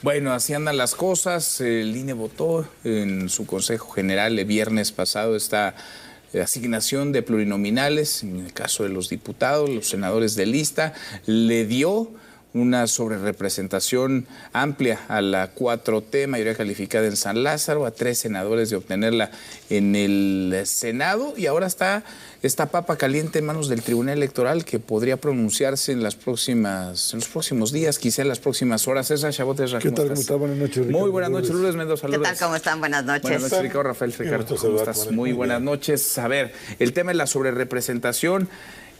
Bueno, así andan las cosas. El INE votó en su Consejo General el viernes pasado esta asignación de plurinominales, en el caso de los diputados, los senadores de lista, le dio una sobrerepresentación amplia a la 4T, mayoría calificada en San Lázaro, a 3 senadores de obtenerla en el Senado, y ahora está esta papa caliente en manos del Tribunal Electoral que podría pronunciarse en los próximos días, quizá en las próximas horas. César Chabot, ¿qué tal? ¿Cómo está? Buenas noches, Ricardo. Muy buenas noches, Lourdes Mendoza. ¿Qué tal? ¿Cómo están? Buenas noches. Buenas noches, Ricardo. Rafael, Ricardo, ¿cómo estás? Muy buenas noches. A ver, el tema de la sobrerepresentación,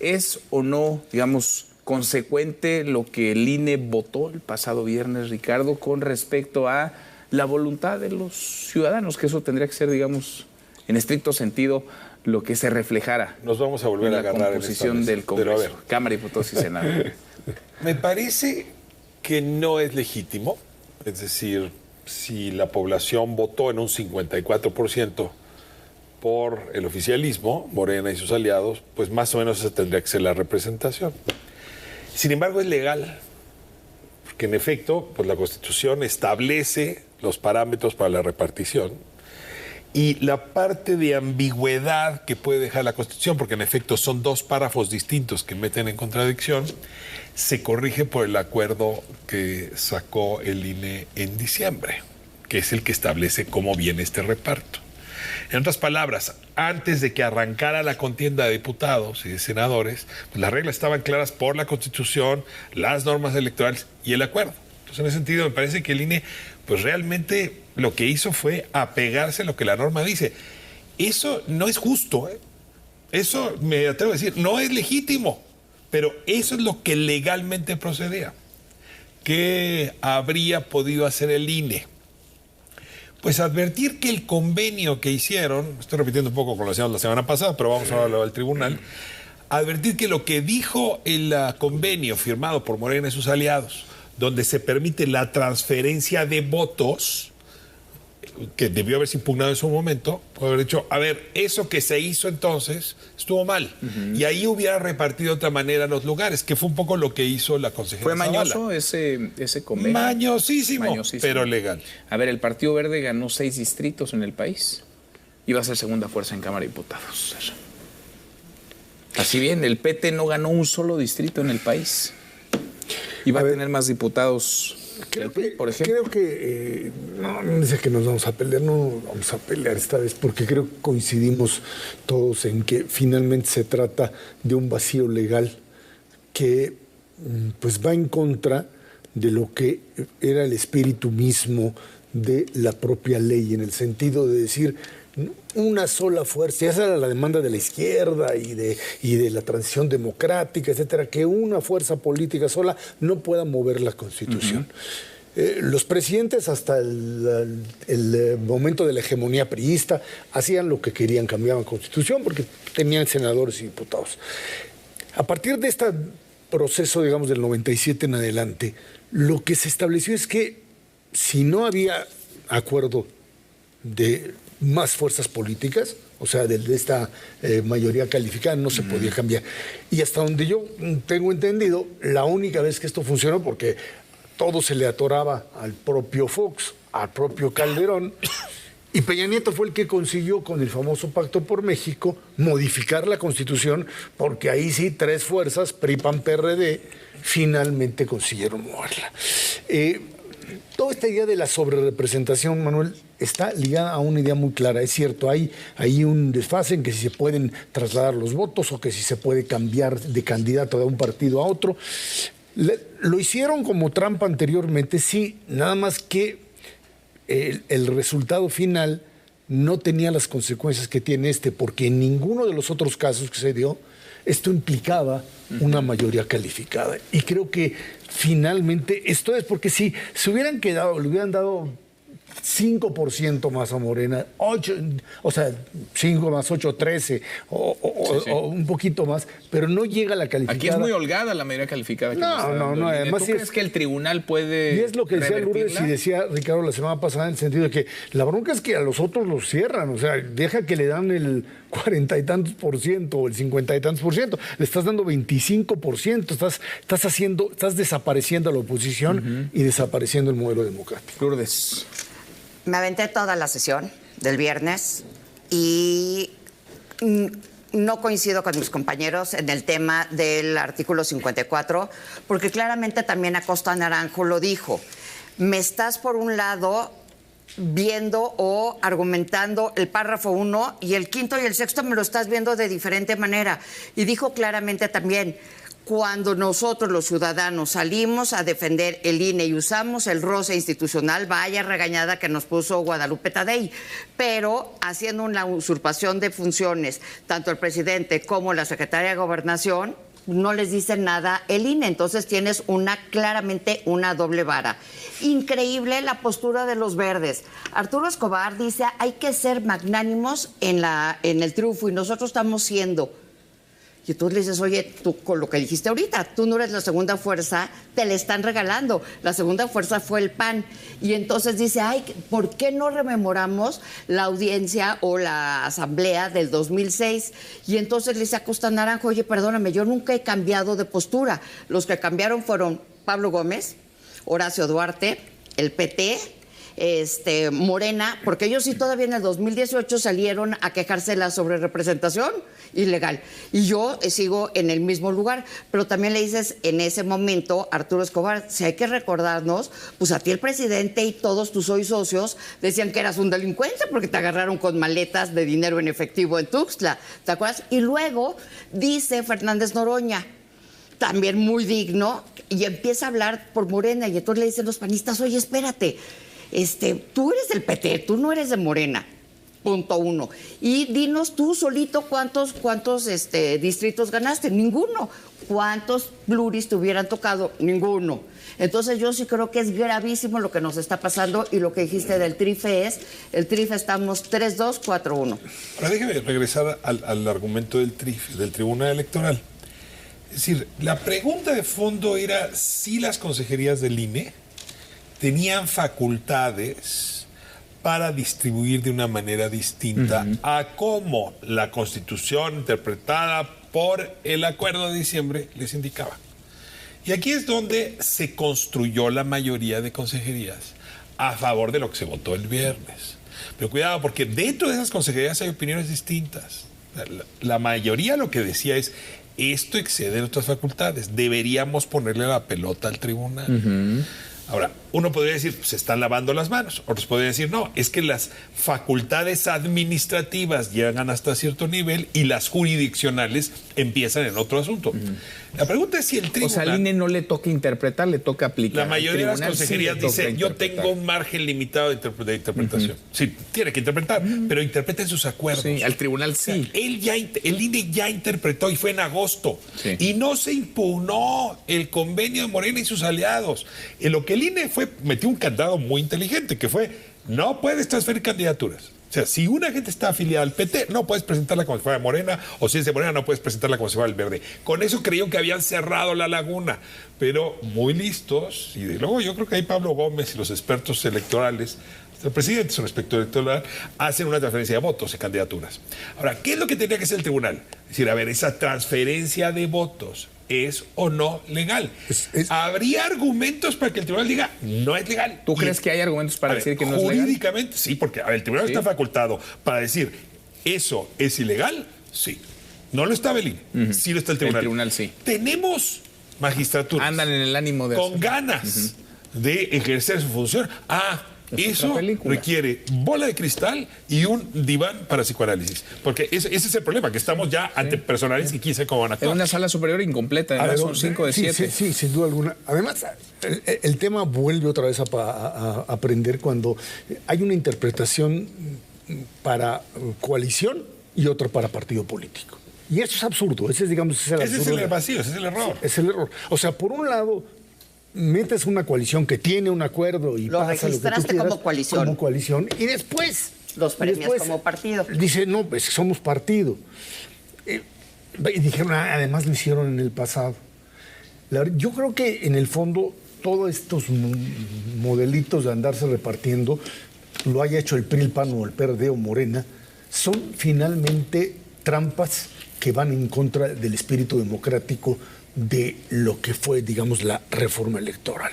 ¿es o no, digamos, consecuente lo que el INE votó el pasado viernes, Ricardo, con respecto a la voluntad de los ciudadanos? Que eso tendría que ser, digamos, en estricto sentido, lo que se reflejara. Nos vamos a volver a agarrar en la composición del Congreso, Cámara de Diputados y Senado. Me parece que no es legítimo. Es decir, si la población votó en un 54% por el oficialismo, Morena y sus aliados, pues más o menos esa tendría que ser la representación. Sin embargo, es legal, porque en efecto, pues la Constitución establece los parámetros para la repartición y la parte de ambigüedad que puede dejar la Constitución, porque en efecto son 2 párrafos distintos que meten en contradicción, se corrige por el acuerdo que sacó el INE en diciembre, que es el que establece cómo viene este reparto. En otras palabras, antes de que arrancara la contienda de diputados y de senadores, pues las reglas estaban claras por la Constitución, las normas electorales y el acuerdo. Entonces, en ese sentido, me parece que el INE, pues realmente lo que hizo fue apegarse a lo que la norma dice. Eso no es justo, ¿eh? Eso, me atrevo a decir, no es legítimo, pero eso es lo que legalmente procedía. ¿Qué habría podido hacer el INE? Pues advertir que el convenio que hicieron, estoy repitiendo un poco con lo que hicimos la semana pasada, pero vamos a hablar al tribunal, advertir que lo que dijo el convenio firmado por Morena y sus aliados, donde se permite la transferencia de votos, que debió haberse impugnado en su momento, puede haber dicho, a ver, eso que se hizo entonces estuvo mal. Y ahí hubiera repartido de otra manera los lugares, que fue un poco lo que hizo la consejera ¿Fue Zavala. mañoso ese convenio? Mañosísimo, pero legal. A ver, el Partido Verde ganó 6 distritos en el país. Iba a ser segunda fuerza en Cámara de Diputados. Así bien, el PT no ganó un solo distrito en el país. Iba a tener más diputados. Por ejemplo. Creo que no dice que nos vamos a pelear, no vamos a pelear esta vez, porque creo que coincidimos todos en que finalmente se trata de un vacío legal que pues va en contra de lo que era el espíritu mismo de la propia ley, en el sentido de decir una sola fuerza. Esa era la demanda de la izquierda y de la transición democrática, etcétera, que una fuerza política sola no pueda mover la Constitución. Los presidentes hasta el momento de la hegemonía priista hacían lo que querían, cambiaban Constitución porque tenían senadores y diputados. A partir de este proceso, digamos, del 97 en adelante, lo que se estableció es que si no había acuerdo de más fuerzas políticas, o sea, de esta mayoría calificada, no se podía cambiar. Y hasta donde yo tengo entendido, la única vez que esto funcionó, porque todo se le atoraba al propio Fox, al propio Calderón, y Peña Nieto fue el que consiguió, con el famoso Pacto por México, modificar la Constitución, porque ahí sí 3 fuerzas, PRI, PAN, PRD, finalmente consiguieron moverla. Toda esta idea de la sobrerepresentación, Manuel, está ligada a una idea muy clara. Es cierto, hay un desfase en que si se pueden trasladar los votos o que si se puede cambiar de candidato de un partido a otro. Lo hicieron como trampa anteriormente, sí, nada más que el resultado final no tenía las consecuencias que tiene porque en ninguno de los otros casos que se dio, esto implicaba una mayoría calificada. Y creo que finalmente esto es porque si se hubieran quedado, le hubieran dado 5% más a Morena, 8, o sea, 5 más 8, 13, o un poquito más, pero no llega a la calificada. Aquí es muy holgada la mayoría calificada. No, además ¿Tú crees que el tribunal puede Y es lo que decía Lourdes revertirla? y decía Ricardo la semana pasada, en el sentido de que la bronca es que a los otros los cierran, o sea, deja que le dan el 40 y tantos % o el 50 y tantos %, le estás dando 25%, estás desapareciendo a la oposición y desapareciendo el modelo democrático. Lourdes. Me aventé toda la sesión del viernes y no coincido con mis compañeros en el tema del artículo 54, porque claramente también Acosta Naranjo lo dijo. Me estás, por un lado, viendo o argumentando el párrafo 1 y el quinto y el sexto me lo estás viendo de diferente manera. Y dijo claramente también, cuando nosotros los ciudadanos salimos a defender el INE y usamos el roce institucional, vaya regañada que nos puso Guadalupe Tadei, pero haciendo una usurpación de funciones, tanto el presidente como la secretaria de Gobernación, no les dice nada el INE, entonces tienes claramente una doble vara. Increíble la postura de los verdes. Arturo Escobar dice, hay que ser magnánimos en el triunfo, y nosotros estamos siendo. Y tú le dices, oye, tú con lo que dijiste ahorita, tú no eres la segunda fuerza, te la están regalando. La segunda fuerza fue el PAN. Y entonces dice, ay, ¿por qué no rememoramos la audiencia o la asamblea del 2006? Y entonces le dice a Acosta Naranjo, oye, perdóname, yo nunca he cambiado de postura. Los que cambiaron fueron Pablo Gómez, Horacio Duarte, el PT, Morena, porque ellos sí todavía en el 2018 salieron a quejarse de la sobrerepresentación ilegal. Y yo sigo en el mismo lugar, pero también le dices en ese momento, Arturo Escobar, si hay que recordarnos, pues a ti el presidente y todos tus hoy socios decían que eras un delincuente porque te agarraron con maletas de dinero en efectivo en Tuxtla, ¿te acuerdas? Y luego dice Fernández Noroña, también muy digno, y empieza a hablar por Morena, y entonces le dicen los panistas, oye, espérate, tú eres del PT, tú no eres de Morena. Punto 1. Y dinos tú solito cuántos distritos ganaste. Ninguno. ¿Cuántos pluris te hubieran tocado? Ninguno. Entonces yo sí creo que es gravísimo lo que nos está pasando, y lo que dijiste del TRIFE el TRIFE estamos 3-2, 4-1. Ahora déjeme regresar al argumento del TRIFE, del Tribunal Electoral. Es decir, la pregunta de fondo era si las consejerías del INE tenían facultades para distribuir de una manera distinta a cómo la Constitución interpretada por el Acuerdo de Diciembre les indicaba. Y aquí es donde se construyó la mayoría de consejerías a favor de lo que se votó el viernes. Pero cuidado, porque dentro de esas consejerías hay opiniones distintas. La mayoría lo que decía es, esto excede nuestras facultades, deberíamos ponerle la pelota al tribunal. Ahora, uno podría decir, se están lavando las manos. Otros podrían decir, no, es que las facultades administrativas llegan hasta cierto nivel y las jurisdiccionales empiezan en otro asunto. La pregunta es si el tribunal... O sea, al INE no le toca interpretar, le toca aplicar. La mayoría de las consejerías sí dice, yo tengo un margen limitado de interpretación. Sí, tiene que interpretar, pero interpreta en sus acuerdos. Sí, al tribunal sí. O sea, el INE ya interpretó, y fue en agosto. Sí. Y no se impugnó el convenio de Morena y sus aliados. En lo que el INE metió un candado muy inteligente, que fue, no puedes transferir candidaturas. O sea, si una gente está afiliada al PT, no puedes presentarla como si fuera Morena, o si es de Morena, no puedes presentarla como si fuera el Verde. Con eso creyeron que habían cerrado la laguna, pero muy listos, y de luego yo creo que ahí Pablo Gómez y los expertos electorales, el presidente su respecto electoral, hacen una transferencia de votos y candidaturas. Ahora, ¿qué es lo que tenía que hacer el tribunal? Es decir, a ver, esa transferencia de votos, ¿es o no legal? ¿Habría argumentos para que el tribunal diga no es legal? ¿Tú crees que hay argumentos para decir que no es legal? Jurídicamente, sí, porque el tribunal está facultado para decir ¿eso es ilegal? Sí. No lo está el INE, sí lo está el tribunal. El tribunal sí. Tenemos magistraturas. Andan en el ánimo de con hacer. ganas de ejercer su función. Eso requiere bola de cristal y un diván para psicoanálisis. Porque ese es el problema, que estamos ya ante personales que quién sabe cómo van a actuar. Es una sala superior incompleta, además son 5 de 7. Sí, sin duda alguna. Además, el tema vuelve otra vez a aprender cuando hay una interpretación para coalición y otra para partido político. Y eso es absurdo. Ese es, digamos, ese es el vacío, ese es el error. Es el error. O sea, por un lado, metes una coalición que tiene un acuerdo y Lo pasa lo que tú registraste quieras, como coalición. como coalición, y después Los premias como partido. Dice, no, pues somos partido. Y dijeron, además lo hicieron en el pasado. Yo creo que en el fondo todos estos modelitos de andarse repartiendo, lo haya hecho el PRI, el PAN o el PRD o Morena, son finalmente trampas que van en contra del espíritu democrático de lo que fue, digamos, la reforma electoral.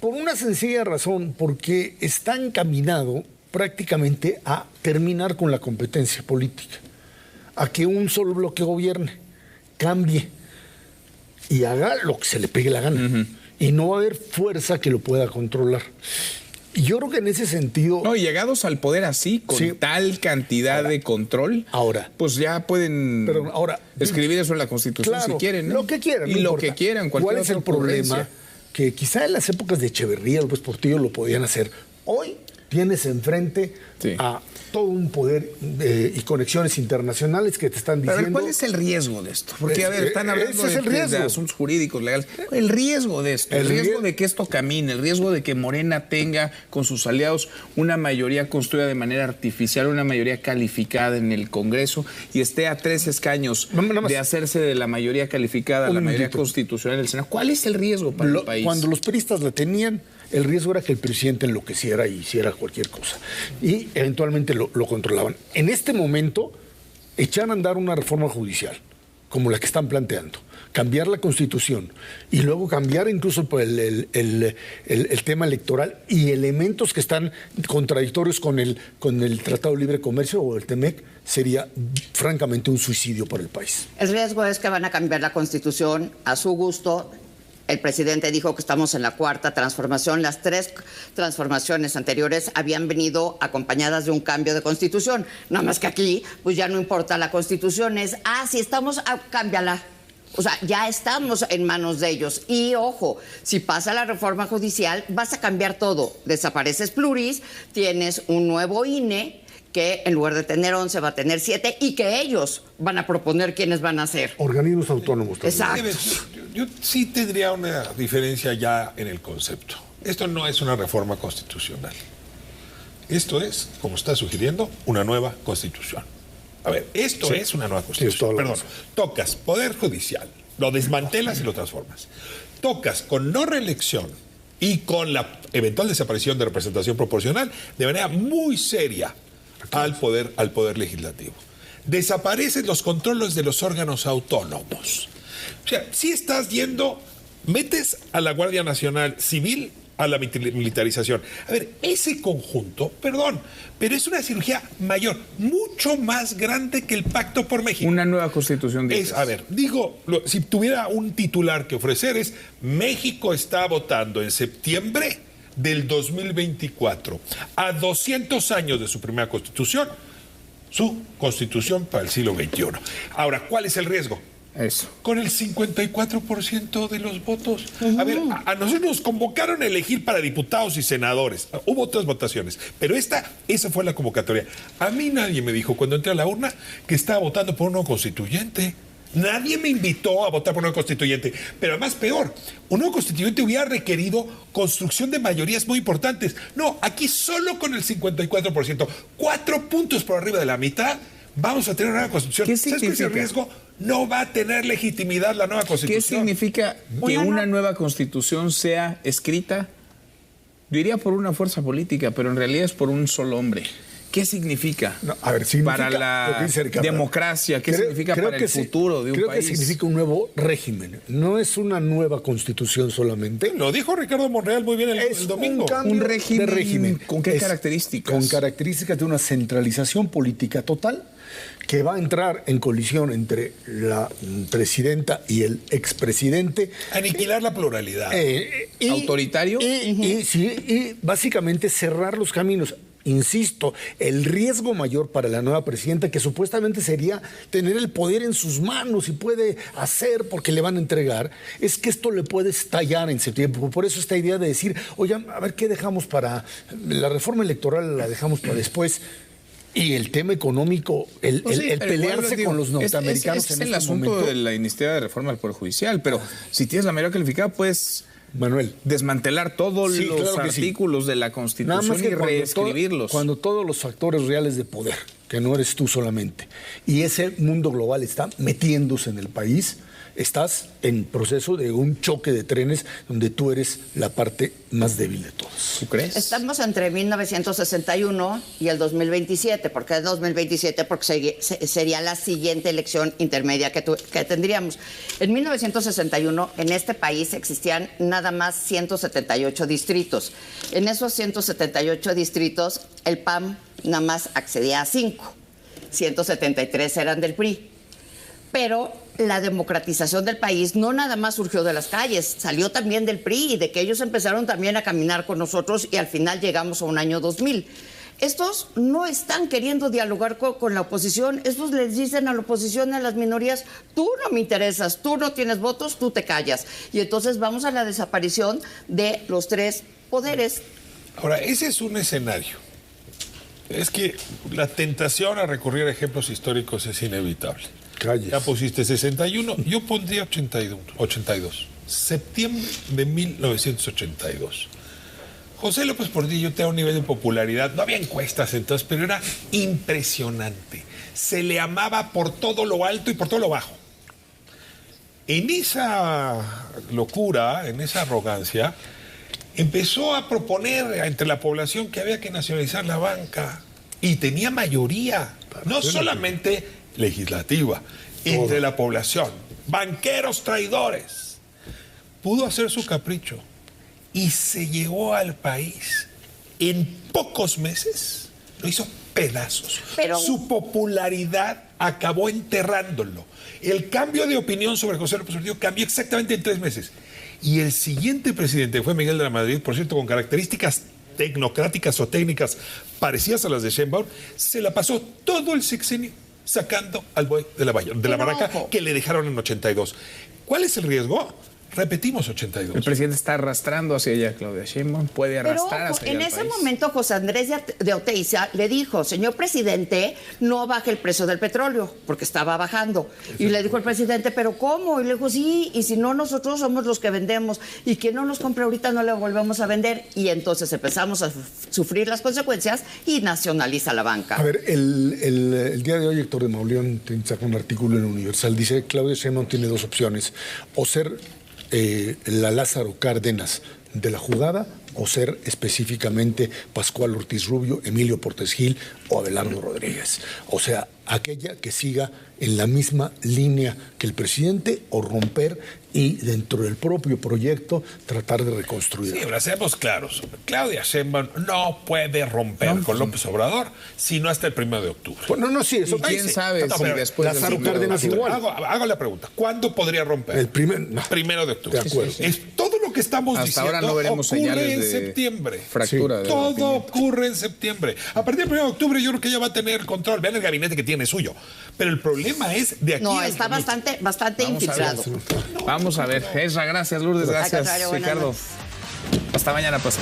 Por una sencilla razón, porque está encaminado prácticamente a terminar con la competencia política, a que un solo bloque gobierne, cambie y haga lo que se le pegue la gana. Y no va a haber fuerza que lo pueda controlar. Y yo creo que en ese sentido... No, y llegados al poder así, con tal cantidad de control, pues ya pueden escribir eso en la Constitución si quieren, ¿no? Lo que quieran. Y no lo importa. que quieran, cualquier ¿Cuál es el problema? Que quizá en las épocas de Echeverría, López Portillo lo podían hacer. Hoy tienes enfrente a todo un poder y conexiones internacionales que te están diciendo... Pero ¿cuál es el riesgo de esto? Porque, a ver, están hablando de asuntos jurídicos, legales. El riesgo de esto, el riesgo de que esto camine, el riesgo de que Morena tenga con sus aliados una mayoría construida de manera artificial, una mayoría calificada en el Congreso y esté a 3 escaños de hacerse de la mayoría calificada, la mayoría constitucional del Senado. ¿Cuál es el riesgo para el país? Cuando los priistas la tenían, el riesgo era que el presidente enloqueciera y hiciera cualquier cosa. Y eventualmente lo controlaban. En este momento, echar a andar una reforma judicial, como la que están planteando, cambiar la Constitución y luego cambiar incluso el tema electoral y elementos que están contradictorios con el Tratado de Libre Comercio o el TEMEC, sería francamente un suicidio para el país. El riesgo es que van a cambiar la Constitución a su gusto. El presidente dijo que estamos en la 4ª transformación. Las 3 transformaciones anteriores habían venido acompañadas de un cambio de Constitución. Nada más que aquí, pues ya no importa la Constitución, es, si estamos, cámbiala. O sea, ya estamos en manos de ellos. Y ojo, si pasa la reforma judicial, vas a cambiar todo. Desapareces pluris, tienes un nuevo INE, que en lugar de tener 11 va a tener 7 y que ellos van a proponer quiénes van a ser. Organismos autónomos también. Exacto. Yo sí tendría una diferencia ya en el concepto. Esto no es una reforma constitucional. Esto es, como está sugiriendo, una nueva constitución. A ver, esto es una nueva constitución. Perdón, tocas Poder Judicial, lo desmantelas y lo transformas. Tocas con no reelección y con la eventual desaparición de representación proporcional de manera muy seria al poder legislativo. Desaparecen los controles de los órganos autónomos. O sea, si estás metes a la Guardia Nacional Civil a la militarización. A ver, ese conjunto, perdón, pero es una cirugía mayor, mucho más grande que el Pacto por México. Una nueva constitución. A ver, si tuviera un titular que ofrecer es: México está votando en septiembre del 2024, a 200 años de su primera constitución, su constitución para el siglo XXI. Ahora, ¿cuál es el riesgo? Eso. Con el 54% de los votos. A ver, a nosotros nos convocaron a elegir para diputados y senadores. Hubo otras votaciones, pero esa fue la convocatoria. A mí nadie me dijo cuando entré a la urna que estaba votando por un nuevo constituyente. Nadie me invitó a votar por un nuevo constituyente. Pero además, peor, un nuevo constituyente hubiera requerido construcción de mayorías muy importantes. No, aquí solo con el 54%, 4 puntos por arriba de la mitad, vamos a tener una nueva constitución. ¿Qué significa? ¿Sabes cuál es el riesgo? No va a tener legitimidad la nueva constitución. ¿Qué significa que una nueva constitución sea escrita? Yo diría por una fuerza política, pero en realidad es por un solo hombre. ¿Qué significa, para la democracia? ¿Qué significa para el futuro de un país? Creo que significa un nuevo régimen. No es una nueva constitución solamente. Lo dijo Ricardo Monreal muy bien el domingo. Un régimen. ¿Con qué características? Con características de una centralización política total que va a entrar en colisión entre la presidenta y el expresidente. Aniquilar la pluralidad. ¿Autoritario? Y básicamente cerrar los caminos. Insisto, el riesgo mayor para la nueva presidenta, que supuestamente sería tener el poder en sus manos y puede hacer porque le van a entregar, es que esto le puede estallar en septiembre. Por eso esta idea de decir, oye, a ver, ¿qué dejamos para la reforma electoral? La dejamos para después. Y el tema económico, el pelearse con los norteamericanos es el asunto de la iniciativa de reforma del Poder Judicial, pero si tienes la mayoría calificada, puedes Manuel. desmantelar todos Sí, los claro que sí. artículos de la Nada Constitución más que y reescribirlos. cuando todos los factores reales de poder, que no eres tú solamente, y ese mundo global está metiéndose en el país, estás en proceso de un choque de trenes donde tú eres la parte más débil de todos. ¿Tú crees? Estamos entre 1961 y el 2027. ¿Por qué el 2027? Porque sería la siguiente elección intermedia que tendríamos. En 1961, en este país existían nada más 178 distritos. En esos 178 distritos, el PAN nada más accedía a 5. 173 eran del PRI. Pero la democratización del país no nada más surgió de las calles, salió también del PRI y de que ellos empezaron también a caminar con nosotros y al final llegamos a un año 2000. Estos no están queriendo dialogar con la oposición, estos les dicen a la oposición y a las minorías, tú no me interesas, tú no tienes votos, tú te callas. Y entonces vamos a la desaparición de los tres poderes. Ahora, ese es un escenario. Es que la tentación a recurrir a ejemplos históricos es inevitable. Calles. Ya pusiste 61, yo pondría 82. Septiembre de 1982. José López Portillo tenía un nivel de popularidad, no había encuestas entonces, pero era impresionante. Se le amaba por todo lo alto y por todo lo bajo. En esa locura, en esa arrogancia, empezó a proponer entre la población que había que nacionalizar la banca. Y tenía mayoría, no solamente legislativa, entre la población. Banqueros traidores. Pudo hacer su capricho y se llevó al país. En pocos meses lo hizo pedazos. Pero su popularidad acabó enterrándolo. El cambio de opinión sobre José López Portillo cambió exactamente en 3 meses. Y el siguiente presidente fue Miguel de la Madrid, por cierto, con características tecnocráticas o técnicas parecidas a las de Sheinbaum, se la pasó todo el sexenio sacando al buey de la barraca que le dejaron en 82. ¿Cuál es el riesgo? Repetimos 82. El presidente está arrastrando hacia allá, Claudia Sheinbaum. Puede arrastrar hacia allá en al ese país. momento José Andrés de Oteiza le dijo, señor presidente, no baje el precio del petróleo, porque estaba bajando. Y le dijo el presidente, ¿pero cómo? Y le dijo, sí, y si no, nosotros somos los que vendemos. Y quien no nos compre ahorita no le volvemos a vender. Y entonces empezamos a sufrir las consecuencias y nacionaliza la banca. A ver, el día de hoy Héctor de Mauleón saca un artículo en Universal. Dice que Claudia Sheinbaum tiene 2 opciones. O ser la Lázaro Cárdenas de la jugada o ser específicamente Pascual Ortiz Rubio, Emilio Portes Gil o Abelardo Rodríguez. O sea, aquella que siga en la misma línea que el presidente o romper y dentro del propio proyecto tratar de reconstruir. Sí, pero seamos claros. Claudia Sheinbaum no puede romper con López Obrador sino hasta el 1 de octubre. Pues no, eso ¿Y quién sabe si después del Lázaro 1 de Cárdenas octubre? igual. Hago la pregunta. ¿Cuándo podría romper? El primer, no. 1 de octubre. De acuerdo. Es todo lo que estamos Hasta diciendo ahora no veremos ocurre señales en de septiembre. fractura. de la Todo opinión. ocurre en septiembre. A partir del 1 de octubre yo creo que ella va a tener control. Vean el gabinete que tiene suyo. Pero el problema es de aquí No, al está domingo. bastante infiltrado. Vamos a ver. Ezra, gracias, Lourdes, Al gracias, contrario, buenas Ricardo. noches. Hasta mañana, pues.